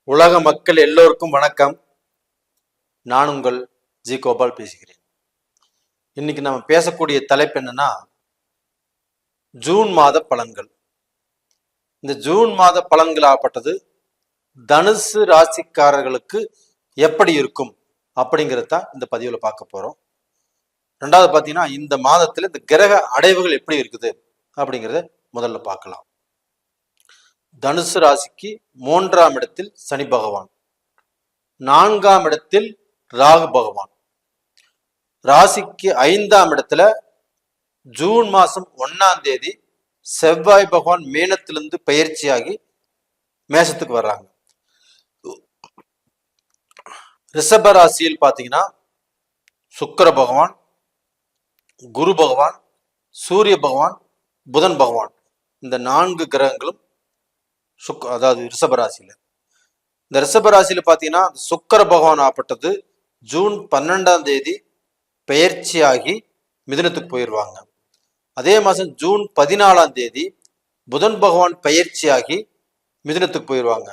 உலக மக்கள் எல்லோருக்கும் வணக்கம். நான் உங்கள் ஜி கோபால் பேசுகிறேன். இன்னைக்கு நம்ம பேசக்கூடிய தலைப்பு என்னன்னா, ஜூன் மாத பலன்கள். இந்த ஜூன் மாத பலன்கள் ஆகப்பட்டது தனுசு ராசிக்காரர்களுக்கு எப்படி இருக்கும் அப்படிங்கிறது தான் இந்த பதிவில் பார்க்க போறோம். ரெண்டாவது பார்த்தீங்கன்னா, இந்த மாதத்தில் இந்த கிரக அடைவுகள் எப்படி இருக்குது அப்படிங்கிறத முதல்ல பார்க்கலாம். தனுசு ராசிக்கு 3ஆம் இடத்தில் சனி பகவான், 4ஆம் இடத்தில் ராகு பகவான், ராசிக்கு 5ஆம் இடத்துல ஜூன் மாசம் 1ஆம் தேதி செவ்வாய் பகவான் மீனத்திலிருந்து பயிற்சியாகி மேசத்துக்கு வர்றாங்க. ரிஷப ராசியில் பார்த்தீங்கன்னா சுக்கிர பகவான், குரு பகவான், சூரிய பகவான், புதன் பகவான், இந்த 4 கிரகங்களும் அதாவது ரிஷபராசியில. இந்த ரிஷபராசியில பாத்தீங்கன்னா சுக்கிர பகவான் ஆப்பட்டது ஜூன் 12ஆம் தேதி பெயர்ச்சியாகி மிதுனத்துக்கு போயிடுவாங்க. அதே மாசம் ஜூன் 14ஆம் தேதி புதன் பகவான் பயிற்சியாகி மிதுனத்துக்கு போயிடுவாங்க.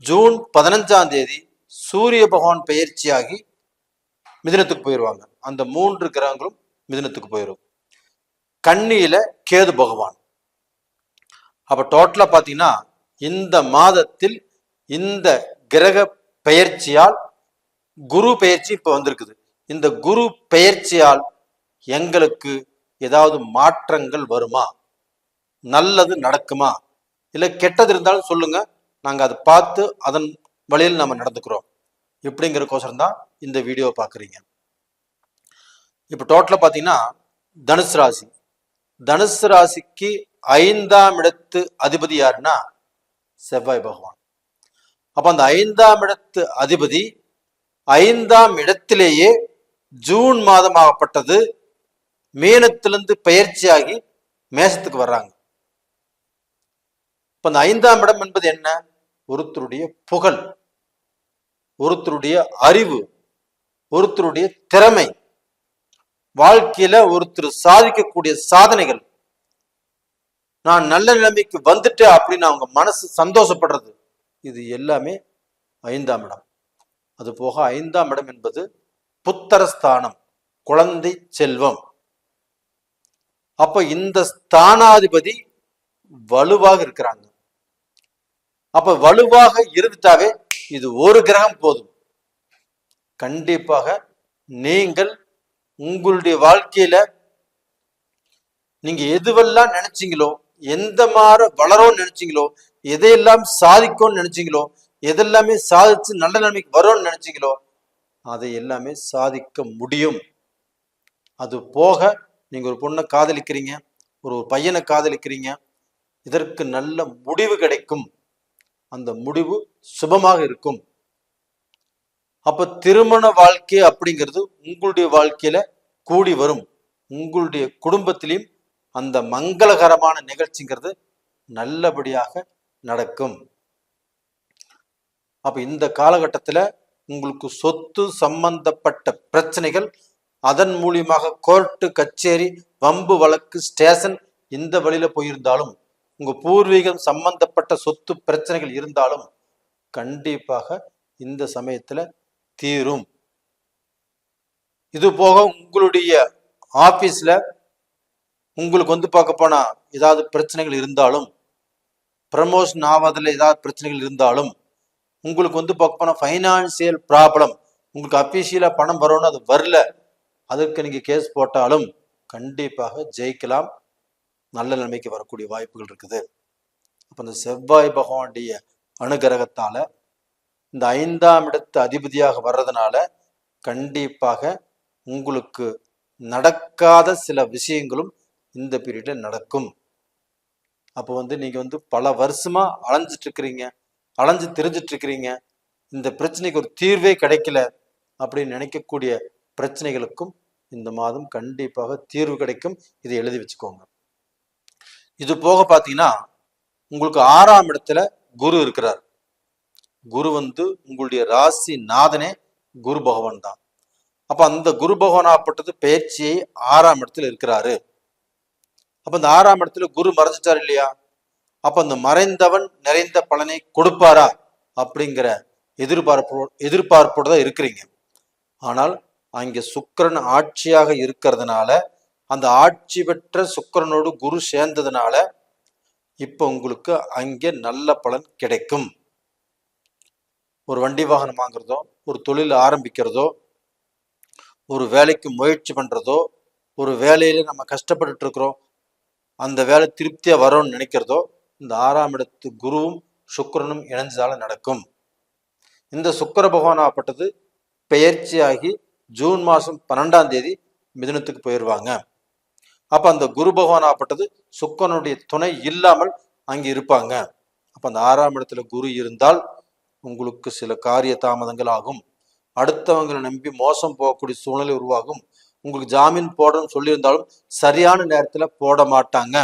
ஜூன் 15ஆம் தேதி சூரிய பகவான் பயிற்சியாகி மிதுனத்துக்கு போயிடுவாங்க. அந்த 3 கிரகங்களும் மிதுனத்துக்கு போயிடும். கன்னியில கேது பகவான். அப்ப டோட்டலா பாத்தீங்கன்னா இந்த மாதத்தில் இந்த கிரக பெயர்ச்சியால் குரு பெயர்ச்சி இப்ப வந்திருக்குது. இந்த குரு பெயர்ச்சியால் எங்களுக்கு ஏதாவது மாற்றங்கள் வருமா, நல்லது நடக்குமா, இல்ல கெட்டது இருந்தாலும் சொல்லுங்க, நாங்க அதை பார்த்து அதன் வழியில் நம்ம நடந்துக்கிறோம் இப்படிங்கிறக்கோசரம் தான் இந்த வீடியோ பாக்குறீங்க. இப்ப டோட்டலா பாத்தீங்கன்னா தனுசு ராசி, தனுசு ராசிக்கு 5ஆம் இடத்து அதிபதி யாருன்னா செவ்வாய் பகவான். அப்ப அந்த 5ஆம் இடத்து அதிபதி 5ஆம் இடத்திலேயே ஜூன் மாதம் ஆகப்பட்டது மீனத்திலிருந்து பயிற்சியாகி மேசத்துக்கு வர்றாங்க. இப்ப அந்த 5ஆம் இடம் என்பது என்ன? ஒருத்தருடைய புகழ், ஒருத்தருடைய அறிவு, ஒருத்தருடைய திறமை, வாழ்க்கையில ஒருத்தர் சாதிக்கக்கூடிய சாதனைகள், நான் நல்ல நிலைமைக்கு வந்துட்டேன் அப்படின்னு அவங்க மனசு சந்தோஷப்படுறது, இது எல்லாமே 5ஆம் இடம். அது போக 5ஆம் இடம் என்பது புத்தரஸ்தானம், குழந்தை செல்வம். அப்ப இந்த ஸ்தானாதிபதி வலுவாக இருக்கிறாங்க. அப்ப வலுவாக இருந்துட்டாவே இது ஒரு கிரகம் போதும். கண்டிப்பாக நீங்கள் உங்களுடைய வாழ்க்கையில நீங்க எதுவெல்லாம் நினைச்சீங்களோ, எந்த மாதிரி வளரும்னு நினைச்சீங்களோ, எதையெல்லாம் சாதிக்கும்னு நினைச்சீங்களோ, எதெல்லாமே சாதிச்சு நல்ல நிலைமைக்கு வரும்னு நினைச்சீங்களோ, அதை எல்லாமே சாதிக்க முடியும். அது போக நீங்க ஒரு பொண்ணை காதலிக்கிறீங்க, ஒரு பையனை காதலிக்கிறீங்க, இதற்கு நல்ல முடிவு கிடைக்கும். அந்த முடிவு சுபமாக இருக்கும். அப்ப திருமண வாழ்க்கை அப்படிங்கிறது உங்களுடைய வாழ்க்கையில கூடி வரும். உங்களுடைய குடும்பத்திலையும் அந்த மங்களகரமான நிகழ்ச்சிங்கிறது நல்லபடியாக நடக்கும். அப்ப இந்த காலகட்டத்துல உங்களுக்கு சொத்து சம்பந்தப்பட்ட பிரச்சனைகள், அதன் மூலியமாக கோர்ட்டு கச்சேரி வம்பு வழக்கு ஸ்டேஷன் இந்த வழியில போயிருந்தாலும், உங்க பூர்வீகம் சம்பந்தப்பட்ட சொத்து பிரச்சனைகள் இருந்தாலும் கண்டிப்பாக இந்த சமயத்துல தீரும். இது போக உங்களுடைய ஆபீஸ்ல உங்களுக்கு பார்க்க போனா ஏதாவது பிரச்சனைகள் இருந்தாலும், ப்ரமோஷன் ஆவதில் ஏதாவது பிரச்சனைகள் இருந்தாலும், உங்களுக்கு பார்க்க போனா ஃபைனான்சியல் ப்ராப்ளம், உங்களுக்கு அபிஷியலா பணம் வரும்னு அது வரல, அதற்கு நீங்க கேஸ் போட்டாலும் கண்டிப்பாக ஜெயிக்கலாம், நல்ல நிலைமைக்கு வரக்கூடிய வாய்ப்புகள் இருக்குது. அப்ப இந்த செவ்வாய் பகவானுடைய அனுகிரகத்தால இந்த 5ஆம் இடத்து அதிபதியாக வர்றதுனால கண்டிப்பாக உங்களுக்கு நடக்காத சில விஷயங்களும் இந்த பீரியட்ல நடக்கும். அப்போ நீங்க பல வருஷமா அலைஞ்சிட்டு இருக்கிறீங்க, அலைஞ்சு தெரிஞ்சிட்டு இருக்கிறீங்க, இந்த பிரச்சனைக்கு ஒரு தீர்வே கிடைக்கல அப்படின்னு நினைக்கக்கூடிய பிரச்சனைகளுக்கும் இந்த மாதம் கண்டிப்பாக தீர்வு கிடைக்கும். இதை எழுதி வச்சுக்கோங்க. இது போக பார்த்தீங்கன்னா உங்களுக்கு 6ஆம் இடத்துல குரு இருக்கிறார். குரு உங்களுடைய ராசி நாதனே குரு பகவான் தான். அப்ப அந்த குரு பகவான் ஆப்பட்டது பயிற்சியை 6ஆம் இடத்துல இருக்கிறாரு. அப்ப இந்த 6ஆம் இடத்துல குரு மறைஞ்சிட்டார் இல்லையா? அப்ப அந்த மறைந்தவன் நிறைந்த பலனை கொடுப்பாரா அப்படிங்கிற எதிர்பார்ப்போடு தான் இருக்கிறீங்க. ஆனால் அங்கே சுக்கிரன் ஆட்சியாக இருக்கிறதுனால, அந்த ஆட்சி பெற்ற சுக்கிரனோடு குரு சேர்ந்ததுனால இப்போ உங்களுக்கு அங்கே நல்ல பலன் கிடைக்கும். ஒரு வண்டி வாகனம் வாங்குறதோ, ஒரு தொழில் ஆரம்பிக்கிறதோ, ஒரு வேலைக்கு முயற்சி பண்றதோ, ஒரு வேலையில நம்ம கஷ்டப்பட்டுட்டு இருக்கிறோம், அந்த வேலை திருப்தியா வரும்னு நினைக்கிறதோ, இந்த 6ஆம் இடத்து குருவும் சுக்கிரனும் இணைஞ்சதால நடக்கும். இந்த சுக்கிர பகவான் ஆப்பட்டது பெயர்ச்சியாகி ஜூன் மாதம் 12ஆம் தேதி மிதுனத்துக்கு போயிடுவாங்க. அப்ப அந்த குரு பகவான் ஆப்பட்டது சுக்கிரனுடைய துணை இல்லாமல் அங்கே இருப்பாங்க. அப்ப அந்த 6ஆம் இடத்துல குரு இருந்தால் உங்களுக்கு சில காரிய தாமதங்கள் ஆகும். அடுத்தவங்களை நம்பி மோசம் போகக்கூடிய சூழ்நிலை உருவாகும். உங்களுக்கு ஜாமீன் போடணும்னு சொல்லியிருந்தாலும் சரியான நேரத்துல போட மாட்டாங்க.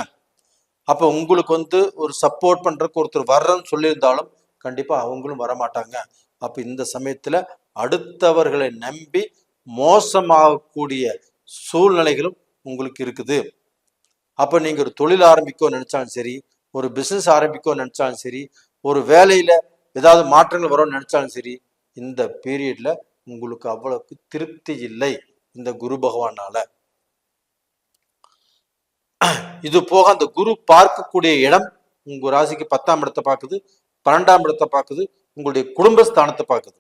அப்ப உங்களுக்கு ஒரு சப்போர்ட் பண்றதுக்கு ஒருத்தர் வர்றன்னு சொல்லியிருந்தாலும் கண்டிப்பா அவங்களும் வரமாட்டாங்க. அப்ப இந்த சமயத்துல அடுத்தவர்களை நம்பி மோசமாகக்கூடிய சூழ்நிலைகளும் உங்களுக்கு இருக்குது. அப்ப நீங்க ஒரு தொழில் ஆரம்பிக்க நினைச்சாலும் சரி, ஒரு பிசினஸ் ஆரம்பிக்க நினைச்சாலும் சரி, ஒரு வேலையில ஏதாவது மாற்றங்கள் வரும்னு நினைச்சாலும் சரி, இந்த பீரியட்ல உங்களுக்கு அவ்வளவுக்கு திருப்தி இல்லை இந்த குரு பகவானால. இது போக அந்த குரு பார்க்கக்கூடிய இடம் உங்க ராசிக்கு 10ஆம் இடத்தை பார்க்குது, 12ஆம் இடத்தை பார்க்குது, உங்களுடைய குடும்பஸ்தானத்தை பார்க்குது.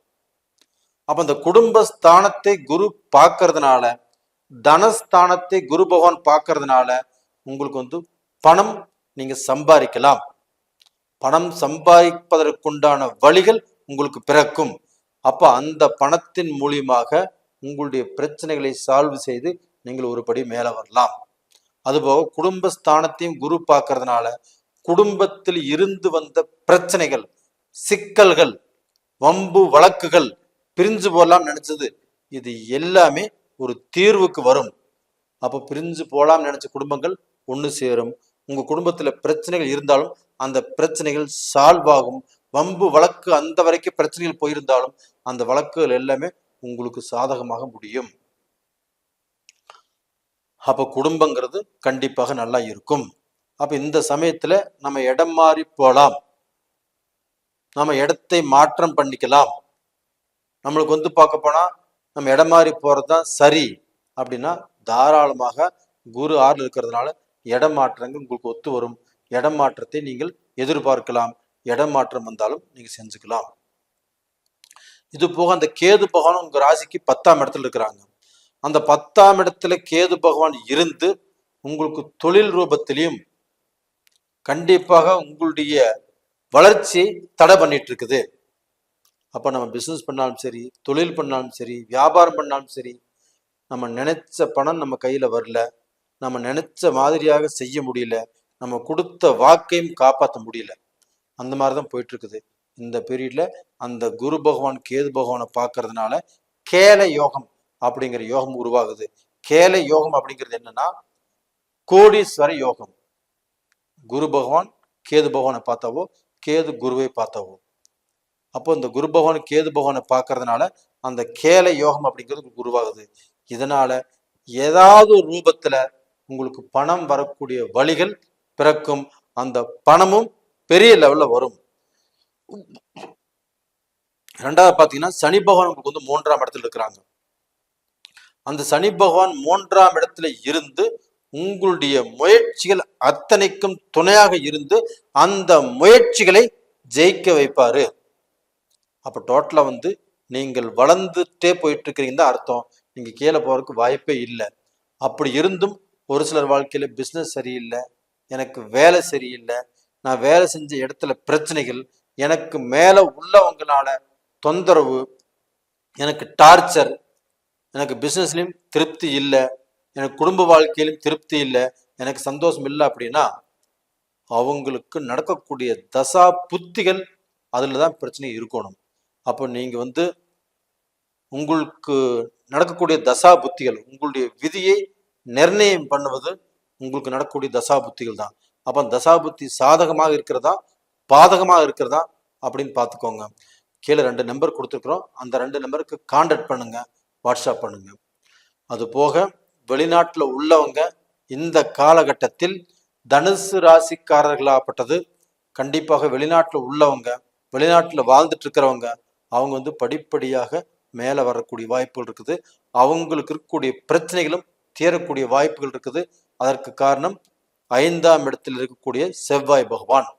அப்ப அந்த குடும்பஸ்தானத்தை குரு பார்க்கறதுனால, தனஸ்தானத்தை குரு பகவான் பார்க்கறதுனால உங்களுக்கு பணம் நீங்க சம்பாதிக்கலாம். பணம் சம்பாதிப்பதற்குண்டான வழிகள் உங்களுக்கு பிறக்கும். அப்ப அந்த பணத்தின் மூலியமாக உங்களுடைய பிரச்சனைகளை சால்வ் செய்து நீங்கள் ஒருபடி மேல வரலாம். அதுபோக குடும்பஸ்தானத்தையும் குரு பார்க்கறதுனால குடும்பத்தில் இருந்து வந்த பிரச்சனைகள், சிக்கல்கள், வம்பு வழக்குகள், பிரிஞ்சு போகலாம் நினைச்சது, இது எல்லாமே ஒரு தீர்வுக்கு வரும். அப்ப பிரிஞ்சு போகலாம் நினைச்ச குடும்பங்கள் ஒன்று சேரும். உங்க குடும்பத்துல பிரச்சனைகள் இருந்தாலும் அந்த பிரச்சனைகள் சால்வ் ஆகும். வம்பு வழக்கு அந்த வரைக்கும் பிரச்சனைகள் போயிருந்தாலும் அந்த வழக்குகள் எல்லாமே உங்களுக்கு சாதகமாக முடியும். அப்ப குடும்பங்கிறது கண்டிப்பாக நல்லா இருக்கும். அப்ப இந்த சமயத்துல நம்ம இடம் மாறி போலாம், நம்ம இடத்தை மாற்றம் பண்ணிக்கலாம். நம்மளுக்கு பார்க்க போனா நம்ம இடம் மாறி போறதுதான் சரி அப்படின்னா தாராளமாக குரு 6 இருக்கிறதுனால இடம் மாற்றங்கள் உங்களுக்கு ஒத்து வரும். இடம் மாற்றத்தை நீங்கள் எதிர்பார்க்கலாம். இடம் மாற்றம் வந்தாலும் நீங்க செஞ்சுக்கலாம். இது போக அந்த கேது பகவான் உங்க ராசிக்கு 10ஆம் இடத்துல இருக்கிறாங்க. அந்த 10ஆம் இடத்துல கேது பகவான் இருந்து உங்களுக்கு தொழில் ரூபத்திலையும் கண்டிப்பாக உங்களுடைய வளர்ச்சியை தடை பண்ணிட்டு இருக்குது. அப்ப நம்ம பிசினஸ் பண்ணாலும் சரி, தொழில் பண்ணாலும் சரி, வியாபாரம் பண்ணாலும் சரி, நம்ம நினைச்ச பணம் நம்ம கையில வரல, நம்ம நினைச்ச மாதிரியாக செய்ய முடியல, நம்ம கொடுத்த வாக்கையும் காப்பாற்ற முடியல, அந்த மாதிரிதான் போயிட்டு இருக்குது. இந்த பீரியட்ல அந்த குரு பகவான் கேது பகவானை பார்க்கறதுனால கேல யோகம் அப்படிங்கிற யோகம் உருவாகுது. கேல யோகம் அப்படிங்கிறது என்னன்னா கோடீஸ்வர யோகம். குரு பகவான் கேது பகவானை பார்த்தாவோ, கேது குருவை பார்த்தாவோ, அப்போ இந்த குரு பகவான் கேது பகவானை பார்க்கறதுனால அந்த கேல யோகம் அப்படிங்கிறது உருவாகுது. இதனால ஏதாவது ஒரு ரூபத்துல உங்களுக்கு பணம் வரக்கூடிய வழிகள் பிறக்கும். அந்த பணமும் பெரிய லெவல்ல வரும். ரெண்டாவது பாத்தீங்கன்னா சனி பகவான் உங்களுக்கு 3ஆம் இடத்துல இருக்கிறாங்க. அந்த சனி பகவான் 3ஆம் இடத்துல இருந்து உங்களுடைய முயற்சிகள் அத்தனைக்கும் துணையாக இருந்து அந்த முயற்சிகளை ஜெயிக்க வைப்பாரு. அப்ப டோட்டலா நீங்கள் வளர்ந்துட்டே போயிட்டு இருக்கிறீங்க அர்த்தம். நீங்க கீழே போறதுக்கு வாய்ப்பே இல்லை. அப்படி இருந்தும் ஒரு சிலர் வாழ்க்கையில பிசினஸ் சரியில்லை, எனக்கு வேலை சரியில்லை, நான் வேலை செஞ்ச இடத்துல பிரச்சனைகள், எனக்கு மேல உள்ளவங்களால தொந்தரவு, எனக்கு டார்ச்சர், எனக்கு பிசினஸ்லயும் திருப்தி இல்லை, எனக்கு குடும்ப வாழ்க்கையிலும் திருப்தி இல்லை, எனக்கு சந்தோஷம் இல்லை அப்படின்னா அவங்களுக்கு நடக்கக்கூடிய தசா புத்திகள் அதுலதான் பிரச்சனை இருக்கணும். அப்போ நீங்க உங்களுக்கு நடக்கக்கூடிய தசா புத்திகள், உங்களுடைய விதியை நிர்ணயம் பண்ணுவது உங்களுக்கு நடக்கக்கூடிய தசா புத்திகள் தான். அப்ப தசா புத்தி சாதகமாக இருக்கிறதா பாதகமாக இருக்கிறதா அப்படின்னு பார்த்துக்கோங்க. கீழே 2 நம்பர் கொடுத்துருக்குறோம். அந்த 2 நம்பருக்கு கான்டாக்ட் பண்ணுங்க, வாட்ஸ்அப் பண்ணுங்க. அது போக வெளிநாட்டில் உள்ளவங்க இந்த காலகட்டத்தில் தனுசு ராசிக்காரர்களாகப்பட்டது கண்டிப்பாக வெளிநாட்டில் உள்ளவங்க வெளிநாட்டில் வாழ்ந்துட்டு இருக்கிறவங்க அவங்க வந்து படிப்படியாக மேலே வரக்கூடிய வாய்ப்புகள் இருக்குது. அவங்களுக்கு இருக்கக்கூடிய பிரச்சனைகளும் தீரக்கூடிய வாய்ப்புகள் இருக்குது. அதற்கு காரணம் 5ஆம் இடத்தில் இருக்கக்கூடிய செவ்வாய் பகவான்.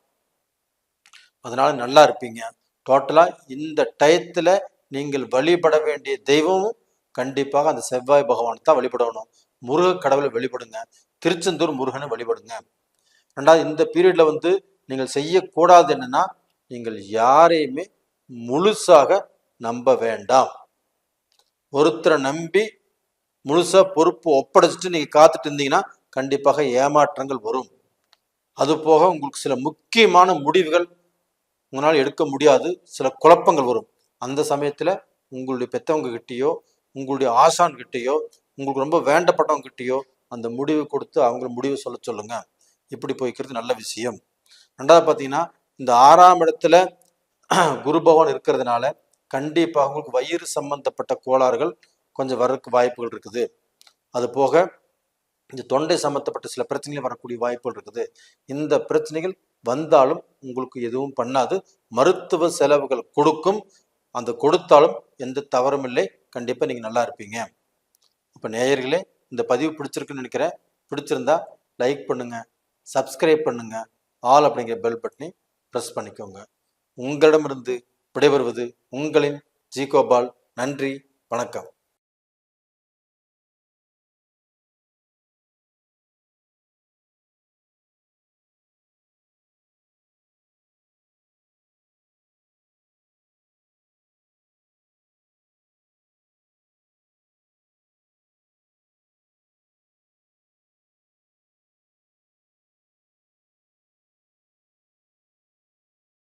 அதனால நல்லா இருப்பீங்க. டோட்டலா இந்த டயத்துல நீங்கள் வழிபட வேண்டிய தெய்வமும் கண்டிப்பாக அந்த செவ்வாய் பகவான் தான் வழிபடணும். முருக கடவுளை வழிபடுங்க. திருச்செந்தூர் முருகனை வழிபடுங்க. ரெண்டாவது, இந்த பீரியட்ல வந்து நீங்கள் செய்யக்கூடாது என்னன்னா, நீங்கள் யாரையுமே முழுசாக நம்ப வேண்டாம். ஒருத்தரை நம்பி முழுசா பொறுப்பு ஒப்படைச்சிட்டு நீங்க காத்துட்டு இருந்தீங்கன்னா கண்டிப்பாக ஏமாற்றங்கள் வரும். அது போக உங்களுக்கு சில முக்கியமான முடிவுகள் உங்களால் எடுக்க முடியாது, சில குழப்பங்கள் வரும். அந்த சமயத்துல உங்களுடைய பெத்தவங்க கிட்டேயோ, உங்களுடைய ஆசான் கிட்டேயோ, உங்களுக்கு ரொம்ப வேண்டப்பட்டவங்க கிட்டேயோ அந்த முடிவு கொடுத்து அவங்கள முடிவு சொல்ல சொல்லுங்க. இப்படி போய்க்கிறது நல்ல விஷயம். ரெண்டாவது பார்த்தீங்கன்னா, இந்த 6ஆம் இடத்துல குரு பகவான் இருக்கிறதுனால கண்டிப்பாக உங்களுக்கு வயிறு சம்பந்தப்பட்ட கோளாறுகள் கொஞ்சம் வர்றதுக்கு வாய்ப்புகள் இருக்குது. அது போக இந்த தொண்டை சம்பந்தப்பட்ட சில பிரச்சனைகள் வரக்கூடிய வாய்ப்புகள் இருக்குது. இந்த பிரச்சனைகள் வந்தாலும் உங்களுக்கு எதுவும் பண்ணாது. மருத்துவ செலவுகள் கொடுக்கும். அந்த கொடுத்தாலும் எந்த தவறும் இல்லை. கண்டிப்பா நீங்க நல்லா இருப்பீங்க. அப்ப நேயர்களே, இந்த பதிவு பிடிச்சிருக்குன்னு நினைக்கிறேன். பிடிச்சிருந்தா லைக் பண்ணுங்க, சப்ஸ்கிரைப் பண்ணுங்க, ஆல் அப்படிங்கிற பெல் பட்டனை ப்ரெஸ் பண்ணிக்கோங்க. உங்களிடமிருந்து விடைபெறுவது உங்களின் ஜி கோபால். நன்றி, வணக்கம்.